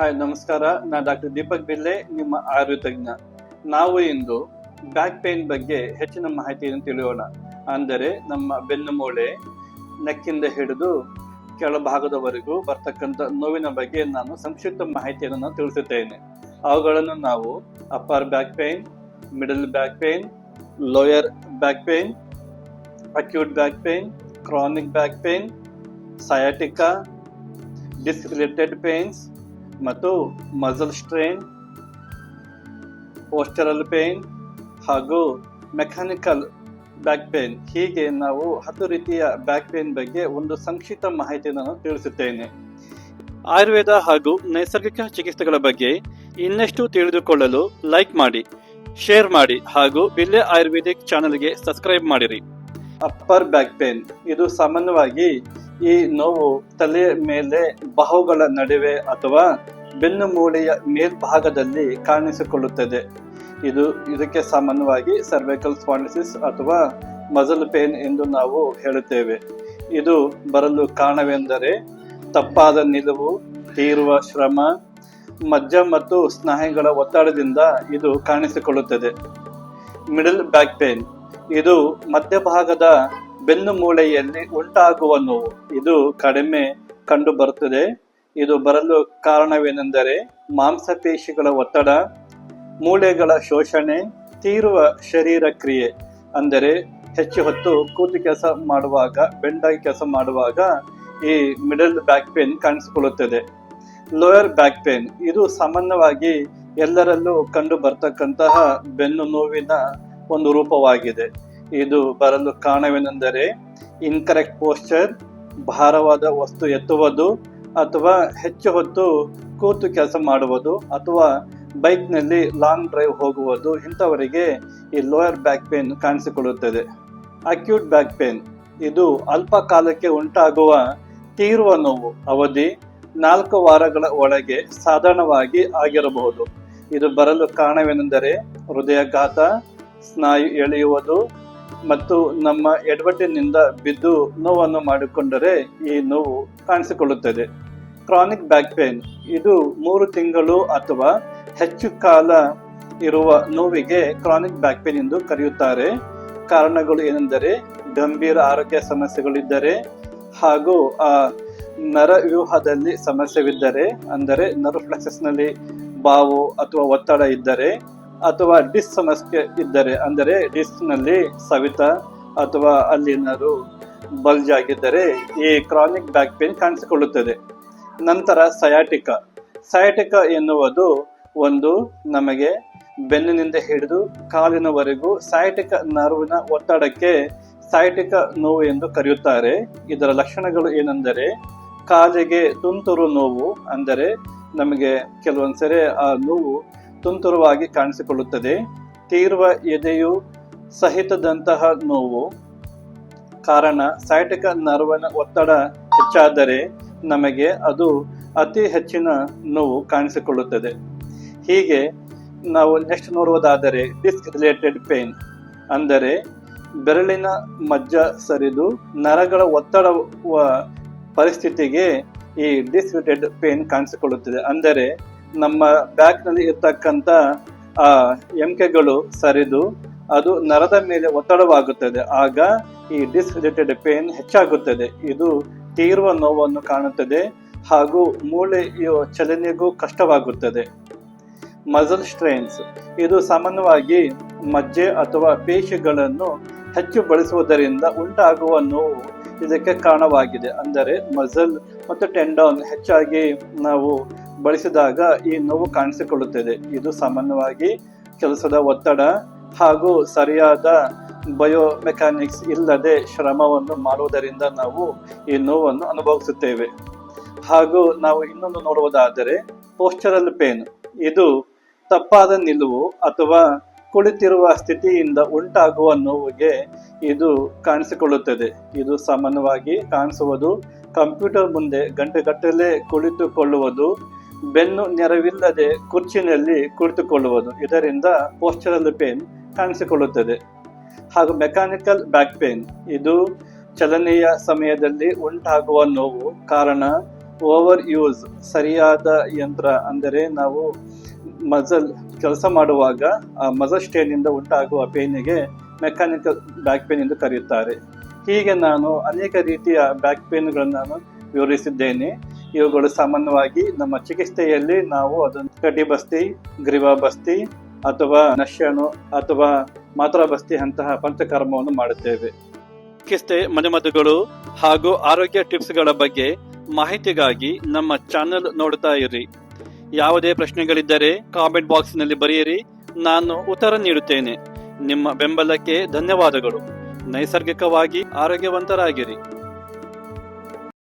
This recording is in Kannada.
ಹಾಯ್ ನಮಸ್ಕಾರ. ನಾನು ಡಾಕ್ಟರ್ ದೀಪಕ್ ಬಿಲ್ಲೆ, ನಿಮ್ಮ ಆಯುರ್ವೇದ ತಜ್ಞ. ನಾವು ಇಂದು ಬ್ಯಾಕ್ ಪೇನ್ ಬಗ್ಗೆ ಹೆಚ್ಚಿನ ಮಾಹಿತಿಯನ್ನು ತಿಳಿಯೋಣ. ಅಂದರೆ ನಮ್ಮ ಬೆನ್ನು ಮೂಳೆ ನೆಕ್ಕಿಂದ ಹಿಡಿದು ಕೆಳಭಾಗದವರೆಗೂ ಬರ್ತಕ್ಕಂಥ ನೋವಿನ ಬಗ್ಗೆ ನಾನು ಸಂಕ್ಷಿಪ್ತ ಮಾಹಿತಿಯನ್ನು ತಿಳಿಸುತ್ತೇನೆ. ಅವುಗಳನ್ನು ನಾವು upper back pain, middle back pain, lower back pain, acute back pain, chronic back pain, sciatica, disc related pains ಮತ್ತು ಮಸಲ್ ಸ್ಟ್ರೇನ್, ಪೋಸ್ಟರಲ್ ಪೇನ್ ಹಾಗೂ ಮೆಕ್ಯಾನಿಕಲ್ ಬ್ಯಾಕ್ ಪೇನ್. ಹೀಗೆ ನಾವು 10 ರೀತಿಯ ಬ್ಯಾಕ್ ಪೇನ್ ಬಗ್ಗೆ ಒಂದು ಸಂಕ್ಷಿಪ್ತ ಮಾಹಿತಿಯನ್ನು ತಿಳಿಸುತ್ತೇನೆ. ಆಯುರ್ವೇದ ಹಾಗೂ ನೈಸರ್ಗಿಕ ಚಿಕಿತ್ಸೆಗಳ ಬಗ್ಗೆ ಇನ್ನಷ್ಟು ತಿಳಿದುಕೊಳ್ಳಲು ಲೈಕ್ ಮಾಡಿ, ಶೇರ್ ಮಾಡಿ ಹಾಗೂ ಬಿಲ್ಲೆ ಆಯುರ್ವೇದಿಕ್ ಚಾನೆಲ್ಗೆ ಸಬ್ಸ್ಕ್ರೈಬ್ ಮಾಡಿರಿ. ಅಪ್ಪರ್ ಬ್ಯಾಕ್ ಪೇನ್ ಇದು ಸಾಮಾನ್ಯವಾಗಿ ಈ ನೋವು ತಲೆಯ ಮೇಲೆ ಬಾಹುಗಳ ನಡುವೆ ಅಥವಾ ಬೆನ್ನು ಮೂಳೆಯ ಮೇಲ್ಭಾಗದಲ್ಲಿ ಕಾಣಿಸಿಕೊಳ್ಳುತ್ತದೆ. ಇದಕ್ಕೆ ಸಾಮಾನ್ಯವಾಗಿ ಸರ್ವೈಕಲ್ ಸ್ಪಾಂಡಿಲಿಸಿಸ್ ಅಥವಾ ಮಸಲ್ ಪೇನ್ ಎಂದು ನಾವು ಹೇಳುತ್ತೇವೆ. ಇದು ಬರಲು ಕಾರಣವೆಂದರೆ ತಪ್ಪಾದ ನಿಲುವು, ತೀವ್ರ ಶ್ರಮ, ಮಜ್ಜ ಮತ್ತು ಸ್ನಾಯುಗಳ ಒತ್ತಡದಿಂದ ಇದು ಕಾಣಿಸಿಕೊಳ್ಳುತ್ತದೆ. ಮಿಡಲ್ ಬ್ಯಾಕ್ ಪೇನ್ ಇದು ಮಧ್ಯಭಾಗದ ಬೆನ್ನು ಮೂಳೆಯಲ್ಲಿ ಉಂಟಾಗುವ ನೋವು. ಇದು ಕಡಿಮೆ ಕಂಡು ಬರುತ್ತದೆ. ಇದು ಬರಲು ಕಾರಣವೇನೆಂದರೆ ಮಾಂಸಪೇಶಿಗಳ ಒತ್ತಡ, ಮೂಳೆಗಳ ಶೋಷಣೆ, ತೀವ್ರ ಶರೀರ ಕ್ರಿಯೆ. ಅಂದರೆ ಹೆಚ್ಚು ಹೊತ್ತು ಕೂತು ಕೆಲಸ ಮಾಡುವಾಗ, ಬೆಂಡಾಗಿ ಕೆಲಸ ಮಾಡುವಾಗ ಈ ಮಿಡಲ್ ಬ್ಯಾಕ್ ಪೇನ್ ಕಾಣಿಸಿಕೊಳ್ಳುತ್ತದೆ. ಲೋಯರ್ ಬ್ಯಾಕ್ ಪೇನ್ ಇದು ಸಾಮಾನ್ಯವಾಗಿ ಎಲ್ಲರಲ್ಲೂ ಕಂಡು ಬರ್ತಕ್ಕಂತಹ ಬೆನ್ನು ನೋವಿನ ಒಂದು ರೂಪವಾಗಿದೆ. ಇದು ಬರಲು ಕಾರಣವೇನೆಂದರೆ ಇನ್ಕರೆಕ್ಟ್ ಪೋಸ್ಚರ್, ಭಾರವಾದ ವಸ್ತು ಎತ್ತುವುದು ಅಥವಾ ಹೆಚ್ಚು ಹೊತ್ತು ಕೂತು ಕೆಲಸ ಮಾಡುವುದು ಅಥವಾ ಬೈಕ್ನಲ್ಲಿ ಲಾಂಗ್ ಡ್ರೈವ್ ಹೋಗುವುದು, ಇಂಥವರಿಗೆ ಈ ಲೋಯರ್ ಬ್ಯಾಕ್ ಪೇನ್ ಕಾಣಿಸಿಕೊಳ್ಳುತ್ತದೆ. ಅಕ್ಯೂಟ್ ಬ್ಯಾಕ್ ಪೇನ್ ಇದು ಅಲ್ಪ ಕಾಲಕ್ಕೆ ಉಂಟಾಗುವ ತೀವ್ರ ನೋವು. ಅವಧಿ 4 ವಾರಗಳ ಒಳಗೆ ಸಾಧಾರಣವಾಗಿ ಆಗಿರಬಹುದು. ಇದು ಬರಲು ಕಾರಣವೇನೆಂದರೆ ಹೃದಯಾಘಾತ, ಸ್ನಾಯು ಎಳೆಯುವುದು ಮತ್ತು ನಮ್ಮ ಎಡವಟ್ಟಿನಿಂದ ಬಿದ್ದು ನೋವನ್ನು ಮಾಡಿಕೊಂಡರೆ ಈ ನೋವು ಕಾಣಿಸಿಕೊಳ್ಳುತ್ತದೆ. ಕ್ರಾನಿಕ್ ಬ್ಯಾಕ್ ಪೇನ್ ಇದು 3 ತಿಂಗಳು ಅಥವಾ ಹೆಚ್ಚು ಕಾಲ ಇರುವ ನೋವಿಗೆ ಕ್ರಾನಿಕ್ ಬ್ಯಾಕ್ ಪೇನ್ ಎಂದು ಕರೆಯುತ್ತಾರೆ. ಕಾರಣಗಳು ಏನೆಂದರೆ ಗಂಭೀರ ಆರೋಗ್ಯ ಸಮಸ್ಯೆಗಳಿದ್ದರೆ ಹಾಗೂ ಆ ನರವ್ಯೂಹದಲ್ಲಿ ಸಮಸ್ಯೆವಿದ್ದರೆ, ಅಂದರೆ ನರ್ವ್ ಫ್ಲೆಕ್ಸಸ್ ನಲ್ಲಿ ಬಾವು ಅಥವಾ ಒತ್ತಡ ಇದ್ದರೆ, ಅಥವಾ ಡಿಸ್ಕ್ ಸಮಸ್ಯೆ ಇದ್ದರೆ, ಅಂದರೆ ಡಿಸ್ಕ್ ನಲ್ಲಿ ಸವಿತ ಅಥವಾ ಅಲ್ಲಿನಾರು ಬಲ್ಜ್ ಆಗಿದ್ದರೆ ಈ ಕ್ರಾನಿಕ್ ಬ್ಯಾಕ್ ಪೇನ್ ಕಾಣಿಸಿಕೊಳ್ಳುತ್ತದೆ. ನಂತರ ಸಯಾಟಿಕಾ ಎನ್ನುವುದು ಒಂದು ನಮಗೆ ಬೆನ್ನಿನಿಂದ ಹಿಡಿದು ಕಾಲಿನವರೆಗೂ ಸಯಾಟಿಕ ನರ್ವಿನ ಒತ್ತಡಕ್ಕೆ ಸಯಾಟಿಕ ನೋವು ಎಂದು ಕರೆಯುತ್ತಾರೆ. ಇದರ ಲಕ್ಷಣಗಳು ಏನೆಂದರೆ ಕಾಲಿಗೆ ತುಂತುರು ನೋವು, ಅಂದರೆ ನಮಗೆ ಕೆಲವೊಂದ್ಸರಿ ಆ ನೋವು ತುಂತುರವಾಗಿ ಕಾಣಿಸಿಕೊಳ್ಳುತ್ತದೆ. ತೀವ್ರ ಎದೆಯು ಸಹಿತದಂತಹ ನೋವು. ಕಾರಣ ಸಯಾಟಿಕ ನರ್ವಿನ ಒತ್ತಡ ಹೆಚ್ಚಾದರೆ ನಮಗೆ ಅದು ಅತಿ ಹೆಚ್ಚಿನ ನೋವು ಕಾಣಿಸಿಕೊಳ್ಳುತ್ತದೆ. ಹೀಗೆ ನಾವು ನೆಕ್ಸ್ಟ್ ನೋಡುವುದಾದರೆ ಡಿಸ್ಕ್ ರಿಲೇಟೆಡ್ ಪೇನ್, ಅಂದರೆ ಬೆರಳಿನ ಮಜ್ಜ ಸರಿದು ನರಗಳ ಒತ್ತಡವ ಪರಿಸ್ಥಿತಿಗೆ ಈ ಡಿಸ್ಕ್ ರಿಲೇಟೆಡ್ ಪೇನ್ ಕಾಣಿಸಿಕೊಳ್ಳುತ್ತದೆ. ಅಂದರೆ ನಮ್ಮ ಬ್ಯಾಕ್ ನಲ್ಲಿ ಇರ್ತಕ್ಕಂಥ ಆ ಎಮ್ಕೆಗಳು ಸರಿದು ಅದು ನರದ ಮೇಲೆ ಒತ್ತಡವಾಗುತ್ತದೆ. ಆಗ ಈ ಡಿಸ್ಕ್ ರಿಲೇಟೆಡ್ ಪೇನ್ ಹೆಚ್ಚಾಗುತ್ತದೆ. ಇದು ತೀವ್ರ ನೋವನ್ನು ಕಾಣುತ್ತದೆ ಹಾಗೂ ಮೂಳೆಯ ಚಲನೆಗೂ ಕಷ್ಟವಾಗುತ್ತದೆ. ಮಸಲ್ ಸ್ಟ್ರೇನ್ಸ್ ಇದು ಸಾಮಾನ್ಯವಾಗಿ ಮಜ್ಜೆ ಅಥವಾ ಪೇಶಿಗಳನ್ನು ಹೆಚ್ಚು ಬಳಸುವುದರಿಂದ ಉಂಟಾಗುವ ನೋವು ಇದಕ್ಕೆ ಕಾರಣವಾಗಿದೆ. ಅಂದರೆ ಮಸಲ್ ಮತ್ತು ಟೆಂಡಾನ್ ಹೆಚ್ಚಾಗಿ ನಾವು ಬಳಸಿದಾಗ ಈ ನೋವು ಕಾಣಿಸಿಕೊಳ್ಳುತ್ತದೆ. ಇದು ಸಾಮಾನ್ಯವಾಗಿ ಕೆಲಸದ ಒತ್ತಡ ಹಾಗೂ ಸರಿಯಾದ ಬಯೋಮೆಕ್ಯಾನಿಕ್ಸ್ ಇಲ್ಲದೆ ಶ್ರಮವನ್ನು ಮಾಡುವುದರಿಂದ ನಾವು ಈ ನೋವನ್ನು ಅನುಭವಿಸುತ್ತೇವೆ. ಹಾಗೂ ನಾವು ಇನ್ನೊಂದು ನೋಡುವುದಾದರೆ ಪೋಸ್ಚರಲ್ ಪೇನ್, ಇದು ತಪ್ಪಾದ ನಿಲುವು ಅಥವಾ ಕುಳಿತಿರುವ ಸ್ಥಿತಿಯಿಂದ ಉಂಟಾಗುವ ನೋವಿಗೆ ಇದು ಕಾಣಿಸಿಕೊಳ್ಳುತ್ತದೆ. ಇದು ಸಾಮಾನ್ಯವಾಗಿ ಕಾಣಿಸುವುದು ಕಂಪ್ಯೂಟರ್ ಮುಂದೆ ಗಂಟೆಗಟ್ಟಲೆ ಕುಳಿತುಕೊಳ್ಳುವುದು, ಬೆನ್ನು ನೆರವಿಲ್ಲದೆ ಕುರ್ಚಿನಲ್ಲಿ ಕುಳಿತುಕೊಳ್ಳುವುದು, ಇದರಿಂದ ಪೋಸ್ಚರಲ್ ಪೇನ್ ಕಾಣಿಸಿಕೊಳ್ಳುತ್ತದೆ. ಹಾಗೂ ಮೆಕ್ಯಾನಿಕಲ್ ಬ್ಯಾಕ್ ಪೇನ್ ಇದು ಚಲನೆಯ ಸಮಯದಲ್ಲಿ ಉಂಟಾಗುವ ನೋವು. ಕಾರಣ ಓವರ್ ಯೂಸ್, ಸರಿಯಾದ ಯಂತ್ರ ಅಂದರೆ ನಾವು ಮಸಲ್ ಕೆಲಸ ಮಾಡುವಾಗ ಆ ಮಸಲ್ ಸ್ಟ್ರೇನಿಂದ ಉಂಟಾಗುವ ಪೇನಿಗೆ ಮೆಕ್ಯಾನಿಕಲ್ ಬ್ಯಾಕ್ ಪೇನ್ ಎಂದು ಕರೆಯುತ್ತಾರೆ. ಹೀಗೆ ನಾನು ಅನೇಕ ರೀತಿಯ ಬ್ಯಾಕ್ ಪೇನ್ಗಳನ್ನು ನಾನು ವಿವರಿಸಿದ್ದೇನೆ. ಇವುಗಳು ಸಾಮಾನ್ಯವಾಗಿ ನಮ್ಮ ಚಿಕಿತ್ಸೆಯಲ್ಲಿ ನಾವು ಅದನ್ನು ಕಟಿಬಸ್ತಿ, ಗ್ರೀವಾಬಸ್ತಿ ಅಥವಾ ನಶ್ಯಣು ಅಥವಾ ಮಾತ್ರಾಬಸ್ತಿ ಅಂತಹ ಪಂಚಕರ್ಮವನ್ನು ಮಾಡುತ್ತೇವೆ. ಚಿಕಿತ್ಸೆ, ಮನೆಮದ್ದುಗಳು ಹಾಗೂ ಆರೋಗ್ಯ ಟಿಪ್ಸ್ಗಳ ಬಗ್ಗೆ ಮಾಹಿತಿಗಾಗಿ ನಮ್ಮ ಚಾನೆಲ್ ನೋಡ್ತಾ ಇರಿ. ಯಾವುದೇ ಪ್ರಶ್ನೆಗಳಿದ್ದರೆ ಕಾಮೆಂಟ್ ಬಾಕ್ಸ್ನಲ್ಲಿ ಬರೆಯಿರಿ, ನಾನು ಉತ್ತರ ನೀಡುತ್ತೇನೆ. ನಿಮ್ಮ ಬೆಂಬಲಕ್ಕೆ ಧನ್ಯವಾದಗಳು. ನೈಸರ್ಗಿಕವಾಗಿ ಆರೋಗ್ಯವಂತರಾಗಿರಿ.